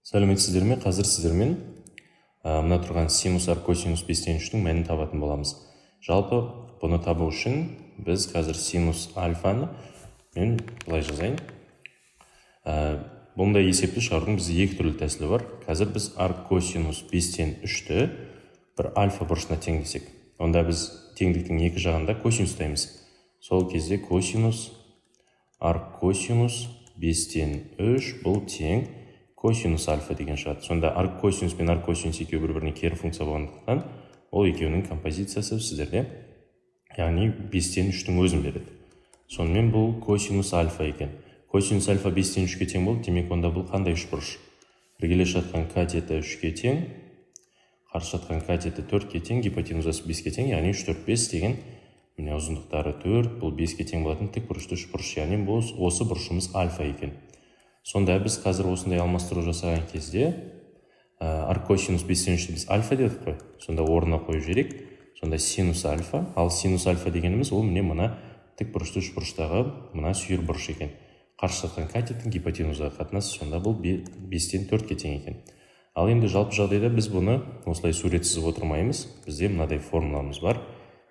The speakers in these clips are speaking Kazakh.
Сәлеметсіздер ме? Қазір сіздермен мына тұрған синус ар косинус 5/3-ның мәнін табатын боламыз. Жалпы бұны табу үшін біз қазір синус альфаны мен былай жазайын. Бұндай есепті шығарудың бізде екі түрлі тәсілі бар. Қазір біз ар косинус 5/3-ті бір альфа бұрышына тең десек, онда біз теңдіктің екі жағында косинус ұстаймыз. Сол кезде косинус ар косинус 5/3 бұл тең косинус альфа деген шығады. Сонда ар косинус пен ар косинус екеуі бір-біріне кері функция болғандықтан ол екеуінің композициясы сіздерде, яғни 5/3-тің өзін береді. Сонымен бұл косинус альфа екен. Косинус альфа 5/3-ке тең болды, демек онда бұл қандай үшбұрыш? Іргелес жатқан катеті 3-ке тең, қарсы жатқан катеті 4-ке тең, гипотенузасы 5-ке тең, яғни 3, 4, 5 деген міне ұзындықтары 4, бұл 5-ке тең болатын тік бұрышты үшбұрыш, яғни бұл осы бұрышымыз альфа екен. Сонда біз қазір осындай алмастыру жасаған кезде ар косинус 5/3-ті біз альфа дедік қой. Сонда орнына қойып жіберейік. Сонда синус альфа, ал синус альфа дегеніміз ол міне мына тік бұрышты үшбұрыштағы мына сүйір бұрыш екен. Қарсы жатқан катеттің гипотенузаға қатынасы, сонда бұл 5/4-ке тең екен. Ал енді жалпы жағдайда біз бұны осылай сурет сызып отырмаймыз. Бізде мынадай формуламыз бар.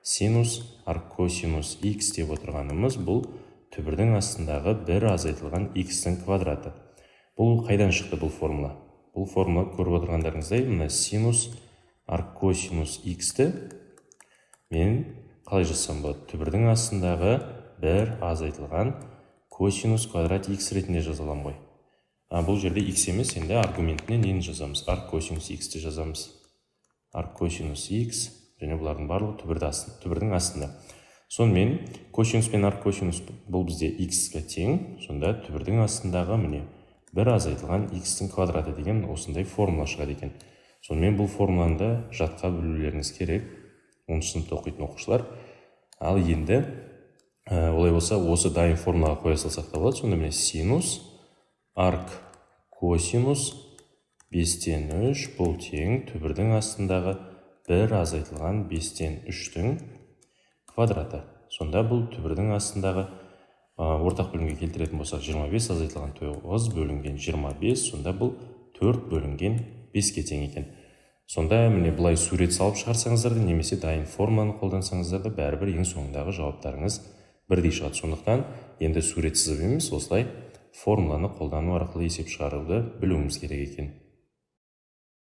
Синус ар косинус x деп отырғанымыз бұл түбірдің астындағы бір азайтылған x-тің квадраты. Бұл қайдан шықты бұл формула? Бұл формула көріп отырғандарыңыздай, мына синус ар косинус x-ті мен қалай жазсам болады? Түбірдің астындағы бір азайтылған косинус квадрат x ретінде жазалам ғой. Бұл жерде x емес, енді аргументіне нені жазамыз? Ар косинус x-ті жазамыз. Ар косинус x, және бұлардың барлығы түбірдің астында. Сонымен косинус пен ар косинус бұл бізде x-ке тең, сонда түбірдің астындағы міне бір азайтылған x-тің квадраты деген осындай формула шығады екен. Сонымен бұл формуланы да жатқа білулеріңіз керек, 10-шы сыныпта оқитын оқушылар. Ал енді олай болса осы дайын формулаға қоя салсақ та болады. Сонда міне синус арк косинус 5/3 бұл тең түбірдің астындағы бір азайтылған 5/3-тің квадраты. Сонда бұл түбірдің астындағы ортақ бөлімге келтіретін болсақ 25 азайтылған 9 бөлінген 25, сонда бұл 4 бөлінген 5-ке тең екен. Сонда міне бұлай сурет салып шығарсаңыздар да, немесе дайын формуланы қолдансаңыздар да, бәрібір ең соңындағы жауаптарыңыз бірдей шығады. Сондықтан енді сурет сызып емес, осылай формуланы қолдану арқылы есеп шығаруды білуіміз керек екен.